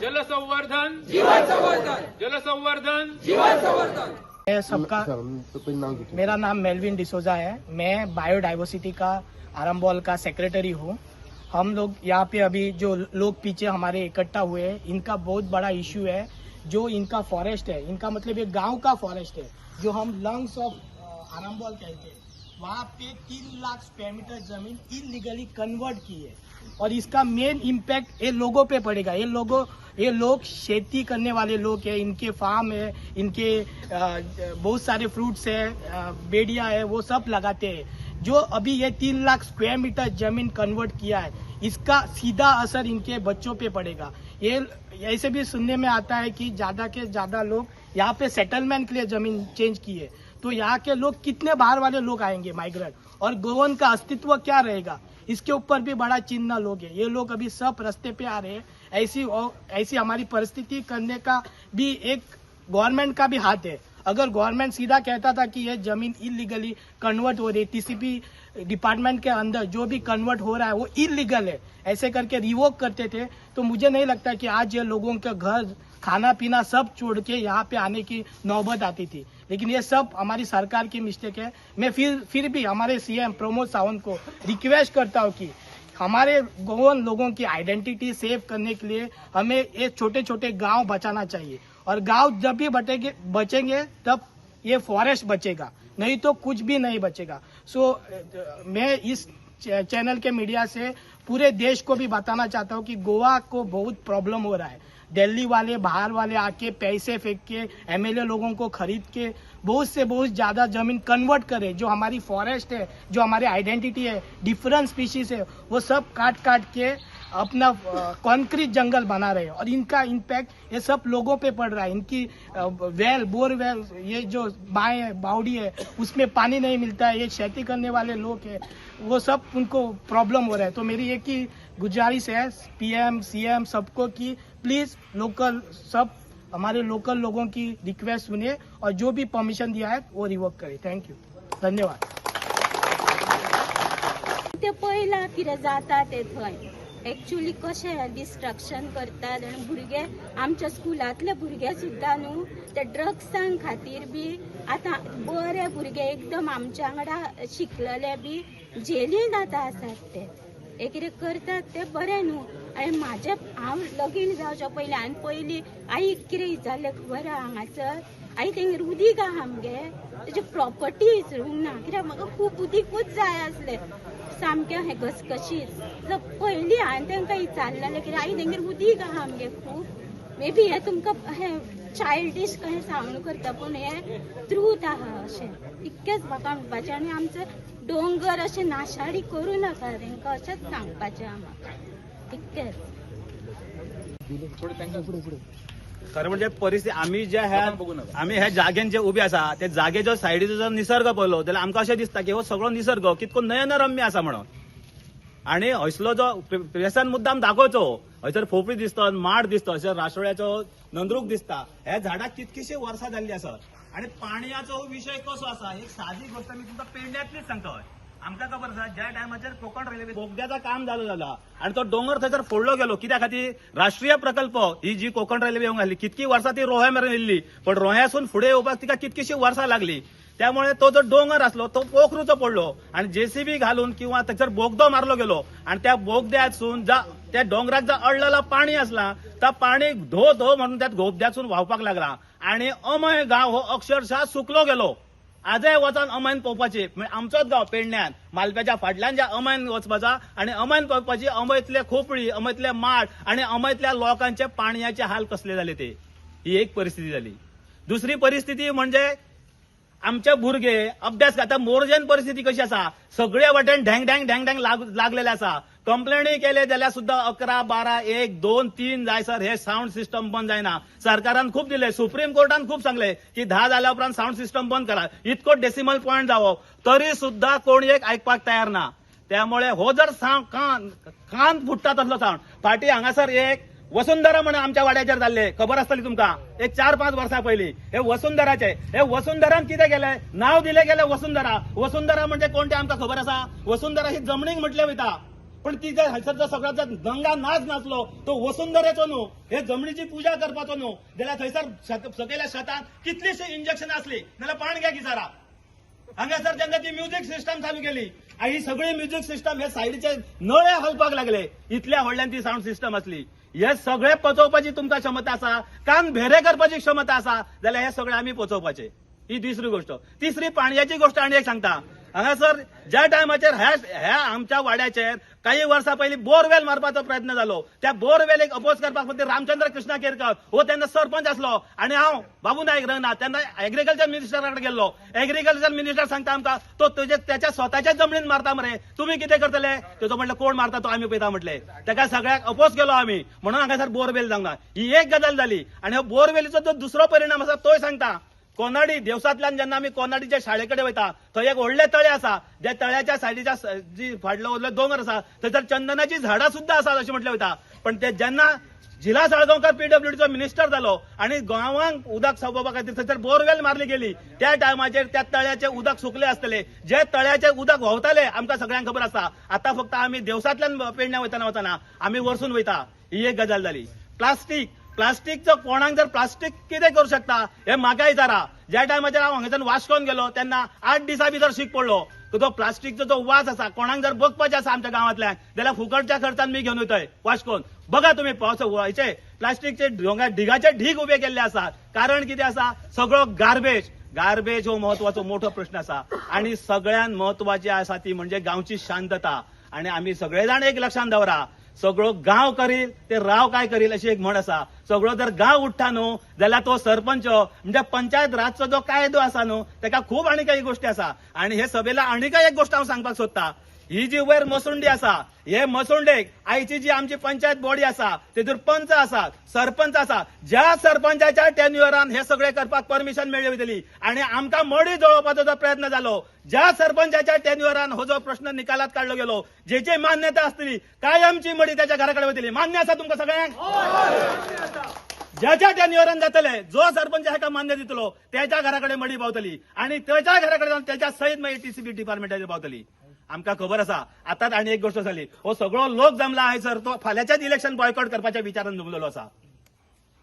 जलसंवर्धन जीवन संवर्धन, जलसंवर्धन जीवन संवर्धन। सबका मेरा नाम मेलविन डिसोजा है। मैं बायोडाइवर्सिटी का आरंबोल का सेक्रेटरी हूँ। हम लोग यहाँ पे अभी जो लोग पीछे हमारे इकट्ठा हुए हैं, इनका बहुत बड़ा इश्यू है। जो इनका फॉरेस्ट है, इनका मतलब ये गांव का फॉरेस्ट है, जो हम लंग्स ऑफ आरंबोल कहते हैं, वहाँ पे 3 लाख स्क्वायर मीटर जमीन इलीगली कन्वर्ट की है। और इसका मेन इम्पैक्ट ये लोगों पे पड़ेगा। ये लोग खेती करने वाले लोग हैं, इनके फार्म है, इनके बहुत सारे फ्रूट्स है, बेड़िया है, वो सब लगाते हैं। जो अभी ये 3 लाख स्क्वायर मीटर जमीन कन्वर्ट किया है, इसका सीधा असर इनके बच्चों पे पड़ेगा। ये ऐसे भी सुनने में आता है कि ज्यादा के ज्यादा लोग यहाँ पे सेटलमेंट के लिए जमीन चेंज की है, तो यहाँ के लोग कितने बाहर वाले लोग आएंगे माइग्रेंट, और गोवन का अस्तित्व क्या रहेगा, इसके ऊपर भी बड़ा चिन्ह लोग है। ये लोग अभी सब रास्ते पे आ रहे हैं। ऐसी हमारी परिस्थिति करने का भी एक गवर्नमेंट का भी हाथ है। अगर गवर्नमेंट सीधा कहता था कि ये जमीन इलीगली कन्वर्ट हो रही है, टीसीपी डिपार्टमेंट के अंदर जो भी कन्वर्ट हो रहा है वो इलीगल है, ऐसे करके रिवोक करते थे, तो मुझे नहीं लगता कि आज ये लोगों के घर खाना पीना सब छोड़ के यहाँ पे आने की नौबत आती थी। लेकिन ये सब हमारी सरकार की मिस्टेक है। मैं फिर भी हमारे सीएम प्रमोद सावंत को रिक्वेस्ट करता हूँ कि हमारे गोवन लोगों की आइडेंटिटी सेव करने के लिए हमें ये छोटे छोटे गांव बचाना चाहिए। और गांव जब भी बचेंगे तब ये फॉरेस्ट बचेगा, नहीं तो कुछ भी नहीं बचेगा। मैं इस चैनल के मीडिया से पूरे देश को भी बताना चाहता हूँ कि गोवा को बहुत प्रॉब्लम हो रहा है। दिल्ली वाले बाहर वाले आके पैसे फेंक के एमएलए लोगों को खरीद के बहुत से बहुत ज्यादा जमीन कन्वर्ट करे। जो हमारी फॉरेस्ट है, जो हमारी आइडेंटिटी है, डिफरेंट स्पीशीज है, वो सब काट के अपना कंक्रीट जंगल बना रहे हैं। और इनका इम्पैक्ट ये सब लोगों पे पड़ रहा है। इनकी बोरवेल, ये जो बाएं है, बावड़ी है, उसमें पानी नहीं मिलता है। ये खेती करने वाले लोग हैं, वो सब उनको प्रॉब्लम हो रहा है। तो मेरी एक ही गुजारिश है पीएम सीएम सबको कि प्लीज हमारे लोकल लोगों की रिक्वेस्ट सुनिए और जो भी परमिशन दिया है वो रिवोक करे। थैंक यू, धन्यवाद। ते पयला कितें जाता ते थंय एक्चुअली कशें डिस्ट्रक्शन करतात आनी भुरगे आमच्या स्कुलांतले भुरगे सुद्दां न्हू ते ड्रग्सां खातीर बी आतां बरे भुरगे एकदम आमच्या वांगडा शिकलेले बी जेलीन आतां आसात ते कितें करतात ते बरें न्हू। आनी हांव लगीन जावच्या पयलीं आईक कितें जाल्लें खबर आहा हांगासर आई तेंगेर उदीक आहा आमगे तेजे प्रॉपर्टीज ना, कित्याक म्हाका खूब उदीकूच जाय आसलें सामकें हें घसघशीत। पयलीं हांवें तांकां विचारलेलें कित्याक आई तेंगेर उदीक आहा आमगे खूब, मे बी हें तुमकां हें चायल्डिश कशें सावंड करता पूण हें ट्रूथ आहा अशें इतकेंच म्हाका म्हणपाचें। आनी आमचे दोंगर अशें नाशाडी करूं नाका तांकां अशेंच सांगपाचें म्हाका, इतकेंच। खरं म्हणजे परिस्थिती आम्ही ह्या जाग्यान जे उबे आसा त्या जागेचो सायडीचो जर निसर्ग पळयलो जाल्यार आमकां अशें दिसता की हो सगळो निसर्ग कितको नयनरम्य आसा म्हणून। आणि हयसलो जो प्रेसान मुद्दाम दाखोवचो, हयसर फोफी दिसतात, माड दिसता, हयसर रासोळ्याचो नंदरूक दिसता, ह्या झाडाक कितकीशी वर्सां जाल्ली आसत। आणि पाणयाचो विषय कसो आसा, एक साधी गोष्ट मी तुमकां पेडण्यातलीच सांगता। आमकां खबर आसा ज्या टायमाचेर कोकण रेल्वे बोगद्याचं काम चालू झाला आणि तो डोंगर थंयसर फोडलो गेलो, कित्या खातीर राष्ट्रीय प्रकल्प ही जी कोकण रेल्वे येवंक लागली, कितकी वर्सां ती रोह्या मेरेन येयल्ली, पण रोह्यासून फुडें येवपाक तिका कितकीशी वर्सां लागली। त्यामुळे तो जो डोंगर असलो तो पोखरूचो पडलो आणि जेसीबी घालून किंवा त्याच्यावर बोगदो मारलो गेलो आणि त्या बोगद्यातून त्या डोंगरात जो अडलेला पाणी असला त्या पाणी धो धो म्हणून त्या बोगद्यातून व्हावपाक लागला आणि अमय गाव हो अक्षरशः सुकलो गेलो। आजय वचन अमैन पळोवपाची, आमचोच गाव पेडण्यान मालप्याच्या फाटल्यान ज्या अमैन वचपाचा आणि अमैन पळोवपाची, अमैतले खोपडी, अमैतले माड आणि अमैतल्या लोकांचे पाणयाचे हाल कसले झाले ते, ही एक परिस्थिती झाली। दुसरी परिस्थिती म्हणजे आमचे भुरगे अभ्यास करता मोरजेन परिस्थिती कशी आसा, सगळे वाटेन ढँग ढँग ढँग ढँग लागलेले आसा। कंप्लेनी केले जाल्यार सुद्धा 11, 12, 1, 2, 3 जायसर हे साऊंड सिस्टम बंद जायना। सरकारान खूप दिले, सुप्रीम कोर्टान खूप सांगले की 10 जाल्या उपरांत साऊंड सिस्टम बंद करा, इतको डेसिमल पॉइंट जावो, तरी सुद्धा कोणी एक ऐकपाक तयार ना। त्यामुळे हो जर कान फुटता तसलो साऊंड, फाटी हांगासर एक वसुंधरा म्हणून आमच्या वाड्याचेर जाल्ले, खबर आसतली तुमकां, एक 4-5 वर्सां पयलीं हे वसुंधरान कितें केलें, नाव दिलें गेलें वसुंधरा। वसुंधरा म्हणजे कोण ते आमकां खबर आसा, वसुंधरा ही जमनीक म्हटलें वयता, पण ती जर हयसरचो सगळ्याचा दंगा नाच नाचलो तो वसुंधरेचो न्हू, हे जमनीची पूजा करपाचो न्हू, जाल्यार थंयसर सकयल्या शेतांत कितलीशी इंजेक्शन असली जाल्यार पाण घ्या किसारा. हांगासर जेन्ना ती म्युझिक सिस्टम चालू केली आणि ही सगळी म्युझिक सिस्टम हे सायडीचे नळे हलपाक लागले, इतल्या व्हडल्यान ती साऊंड सिस्टम असली. हे सगळे पचोवपाची तुमकां क्षमता आसा, कान भेरे करपाची क्षमता आसा जाल्यार हे सगळे आमी पचोवपाचे. ही दुसरी गोष्ट. तिसरी पाणयाची गोष्ट आनी एक सांगता. हांगासर ज्या टायमाचेर ह्या आमच्या वाड्याचेर काही वर्सां पयलीं बोरवेल मारपाचो प्रयत्न जालो, त्या बोरवेलेक अपोज करपाक खातीर रामचंद्र कृष्णा केरकर हो तेन्ना सरपंच आसलो आणि हांव बाबू नायक रंगनाथ तेन्ना एग्रीकल्चर मिनिस्टरा कडेन गेल्लो. एग्रीकल्चर मिनिस्टर सांगता आमकां तो त्याच्या स्वताच्या जमनीन मारता मरे, तुम्ही कितें करतले? तेजो म्हटलं कोण मारता तो आमी पळयता म्हटले. ताका सगळ्याक अपोज केलो आमी, म्हणून हांगासर बोरवेल जावंक ना. ही एक गजाल जाली. आणि हो बोरवेलीचो जो दुसरो परिणाम आसा तोय सांगता. कोनाडी देवसांतल्यान जेन्ना आमी कोनाडीच्या शाळे कडेन वयता थंय एक व्हडले तळे आसा, ज्या तळ्याच्या सायडीच्या जी फाटलो दोंगर आसा थंयसर चंदनाची झाडां सुद्धा आसात अशें म्हटलें वयता. पण ते जेन्ना जिल्हा साळगांवकर पीडब्ल्यूडीचो मिनिस्टर जालो आणि गांवांक उदक सावोवपा खातीर थंयसर बोरवेल मारली गेली, त्या टायमाचेर त्या तळ्याचे उदक सुकले आसतले. जे तळ्याचे उदक व्हांवताले आमकां सगळ्यांक खबर आसा. आतां फक्त आमी देवसांतल्यान पेडण्या वयतना आमी वर्सून वयता. ही एक गजाल जाली. प्लास्टीकचं कोणाक जर प्लास्टीक कितें करू शकता हे म्हाका विचारा. ज्या टायमाचेर हांव हांगाच्यान वास्कोन गेलो तेन्ना 8 दिसां भितर शीक पडलो. तो प्लास्टीकचो जो वास आसा कोणाक जर बघपाचें आसा आमच्या गांवांतल्यान जाल्यार फुकटच्या खर्चान मी घेवन वयतय वास्कोन. बघा तुम्ही पावसाचे प्लास्टीकचे ढिगाचे ढीग उभे केल्ले आसात. कारण कितें आसा? सगळो गार्बेज हो महत्वाचो मोठो प्रश्न आसा. आणि सगळ्यात महत्वाची आसा ती म्हणजे गांवची शांतता. आणि आमी सगळे जाण एक लक्षात दवरा, सगळो गांव करील ते राव काय करील अशी एक म्हण आसा. सगळो जर गांव उठ्ठा न्हू जाल्यार तो सरपंच म्हणजे पंचायत राजचो जो कायदो आसा न्हू ताका खूब आनी काही गोष्टी आसा. आणि हे सभेला आनी काय एक गोष्ट हांव सांगपाक सोदता. ही जी वयर मसुंडी आसा, हे मसुंडेक आयची जी आमची पंचायत बॉडी आसा तेतूर पंच आसात, सरपंच आसा. ज्या सरपंचाच्या टेन्युअरान हे सगळे करपाक परमिशन मेळ्ळी वयतली आणि आमकां मडी जळोवपाचो जो प्रयत्न जालो, ज्या सरपंचाच्या टेन्युअरान हो जो प्रश्न निकालात काढलो गेलो, जेची मान्यता आसतली कायमची मडी त्याच्या घराकडे वयतली. मान्य आसा तुमकां सगळ्यांक? ज्याच्या टेन्युअरान जातले, जो सरपंच हाका मान्य दितलो त्याच्या घराकडे मडी पावतली आणि त्याच्या घराकडे जाऊन त्याच्या सयत मागीर टीसीबी डिपार्टमेंटाचेर पावतली. आमकां खबर आसा. आताच आनी एक गोष्ट जाली. हो सगळो लोक जमला आहे सर तो फाल्यांच्याच इलेक्शन बॉयकॉट करपाच्या विचारान जमलेलो आसा.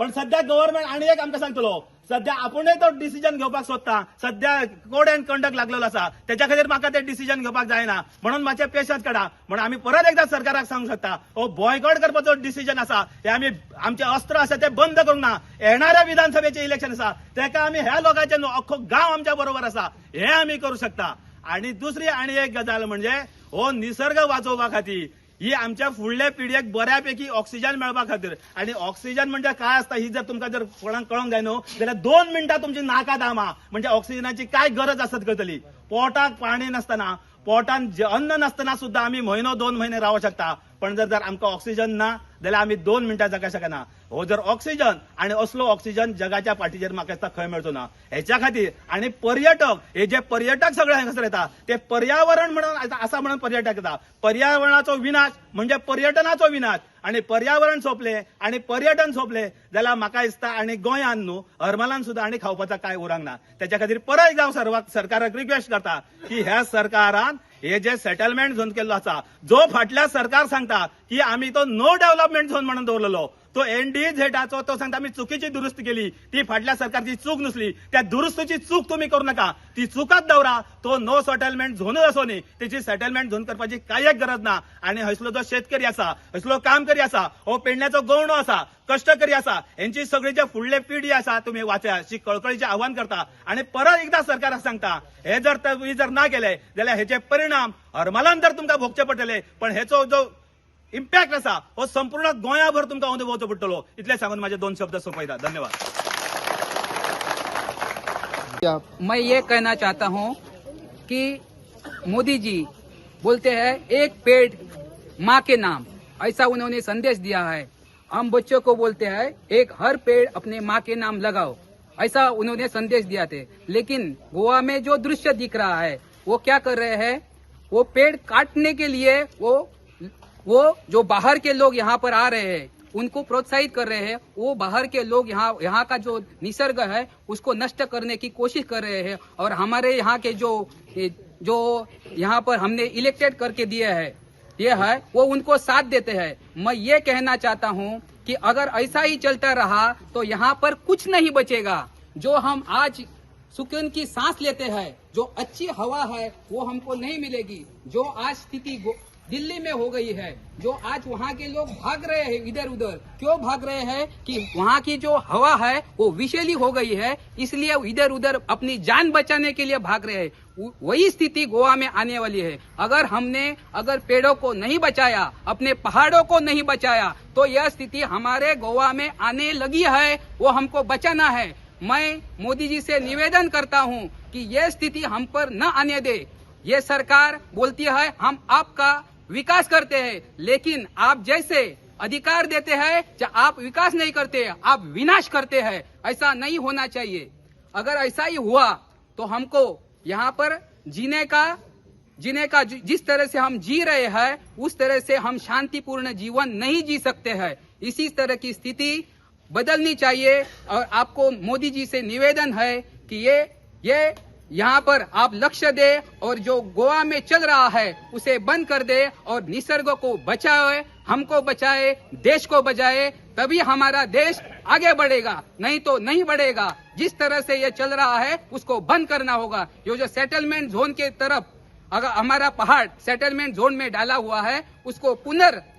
पण सध्या गव्हर्नमेंट आनी एक आमकां सांगतलो, सध्या आपुणूय तो डिसिजन घेवपाक सोदता. सध्या कोड एंड कंडक्ट लागलेलो आसा, त्याच्या खातीर म्हाका ते डिसिजन घेवपाक जायना. म्हणून मातशें पेशन्स काडा. म्हणून आमी परत एकदा सरकाराक सांगूंक शकता, हो बॉयकॉट करपाचो डिसिजन आसा हे आमी आमचे अस्त्र आसा ते बंद करूंक ना. येणाऱ्या विधानसभेचे इलेक्शन आसा तेका आमी ह्या लोकांचे न्हू अख्खो गांव आमच्या बरोबर आसा हे आमी करूं शकता. आणि दुसरी आनी एक गजाल म्हणजे हो निसर्ग वाचोवपा खातीर ही आमच्या फुडल्या पिढयेक बऱ्यापैकी ऑक्सिजन मेळपा खातीर. आणि ऑक्सिजन म्हणजे काय असता ही जर तुमकां जर कोणाक कळोंक जाय न्हू जाल्यार 2 मिनटां तुमची नाका दामा म्हणजे ऑक्सिजनाची काय गरज आसत करतली. पोटाक पाणी नासतना, पोटान अन्न नासतना सुद्धा आमी म्हयनो 2 महिने रावू शकता. पण जर आमकां ऑक्सिजन ना जाल्यार आमी 2 मिनटां जगा शकना. हो जर ऑक्सिजन आणि असलो ऑक्सिजन जगाच्या पाठीचेर म्हाका दिसता खंय मेळचो ना. हेच्या खातीर आणि पर्यटक हे जे पर्यटक सगळे हांगासर येता ते पर्यावरण म्हणून आसा म्हणून पर्यटक येता. पर्यावरणाचो विनाश म्हणजे पर्यटनाचो विनाश. आणि पर्यावरण सोंपले आणि पर्यटन सोंपले जाल्यार म्हाका दिसता आणि गोंयांत न्हू हरमलान सुद्धा आणि खावपाचा काय उरंक ना. त्याच्या खातीर परत एकदा हांव सरकाराक रिक्वेस्ट करता की ह्या सरकारान हे जे सेटलमेंट झोन केल्लो आसा, जो फाटल्या सरकार सांगता की आमी तो नो डेव्हलपमेंट झोन म्हणून दवरलेलो, तो एनडीझेडाचो तो सांगता आमी चुकीची दुरुस्ती केली, ती फाटल्या सरकारची चूक नसली. त्या दुरुस्तीची चूक तुम्ही करू नका, ती चुकात दवरा. तो नो सेटलमेंट झोनच असो न्ही, त्याची सेटलमेंट झोन करपाची कांय गरज ना. आणि हयसलो जो शेतकरी आसा, हयसलो कामकरी आसा, हो पेडण्याचो गवंडो आसा, कष्टकरी आसा, यांची सगळी जे फुडले पिढी आसा तुम्ही वाचा अशी कळकळीचे आव्हान करता. आणि परत एकदा सरकाराक सांगता हे जर तुम्ही जर ना केले जाल्यार हेचे परिणाम हरमलान तर तुमकां भोगचे पडटले. पण हेचो जो इम्पॅक्ट आसा हो संपूर्ण गोंयाभर तुमकां अनुभवचो पडटलो. इतले सांगून माझे 2 शब्द सोंपयता. धन्यवाद. मैं ये कहना चाहता हूँ कि मोदी जी बोलते हैं एक पेड़ माँ के नाम, ऐसा उन्होंने संदेश दिया है. हम बच्चों को बोलते हैं एक हर पेड़ अपने माँ के नाम लगाओ, ऐसा उन्होंने संदेश दिया थे. लेकिन गोवा में जो दृश्य दिख रहा है वो क्या कर रहे हैं, वो पेड़ काटने के लिए वो जो बाहर के लोग यहाँ पर आ रहे हैं उनको प्रोत्साहित कर रहे हैं. वो बाहर के लोग यहाँ का जो निसर्ग है उसको नष्ट करने की कोशिश कर रहे हैं. और हमारे यहाँ के जो यहाँ पर हमने इलेक्टेड करके दिए हैं ये है वो उनको साथ देते हैं। मैं ये कहना चाहता हूँ कि अगर ऐसा ही चलता रहा तो यहाँ पर कुछ नहीं बचेगा। जो हम आज सुकून की सांस लेते हैं, जो अच्छी हवा है, वो हमको नहीं मिलेगी। जो आज स्थिति दिल्ली में हो गई है, जो आज वहाँ के लोग भाग रहे हैं इधर उधर, क्यों भाग रहे हैं कि वहाँ की जो हवा है वो विषैली हो गई है, इसलिए इधर उधर अपनी जान बचाने के लिए भाग रहे हैं। वही स्थिति गोवा में आने वाली है। अगर पेड़ों को नहीं बचाया, अपने पहाड़ों को नहीं बचाया, तो यह स्थिति हमारे गोवा में आने लगी है। वो हमको बचाना है। मैं मोदी जी से निवेदन करता हूँ कि यह स्थिति हम पर न आने दे। ये सरकार बोलती है हम आपका विकास करते हैं, लेकिन आप जैसे अधिकार देते हैं, आप विकास नहीं करते, आप विनाश करते हैं। ऐसा नहीं होना चाहिए। अगर ऐसा ही हुआ तो हमको यहाँ पर जीने का जिस तरह से हम जी रहे हैं, उस तरह से हम शांतिपूर्ण जीवन नहीं जी सकते हैं। इसी तरह की स्थिति बदलनी चाहिए। और आपको मोदी जी से निवेदन है कि ये यहाँ पर आप लक्ष्य दे और जो गोवा में चल रहा है उसे बंद कर दे और निसर्ग को बचाए, हमको बचाए, देश को बचाए, तभी हमारा देश आगे बढ़ेगा, नहीं तो नहीं बढ़ेगा। जिस तरह से ये चल रहा है उसको बंद करना होगा। ये जो सेटलमेंट जोन के तरफ अगर हमारा पहाड़ सेटलमेंट जोन में डाला हुआ है, उसको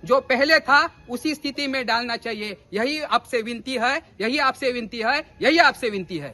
जो पहले था उसी स्थिति में डालना चाहिए। यही आपसे विनती है, यही आपसे विनती है, यही आपसे विनती है।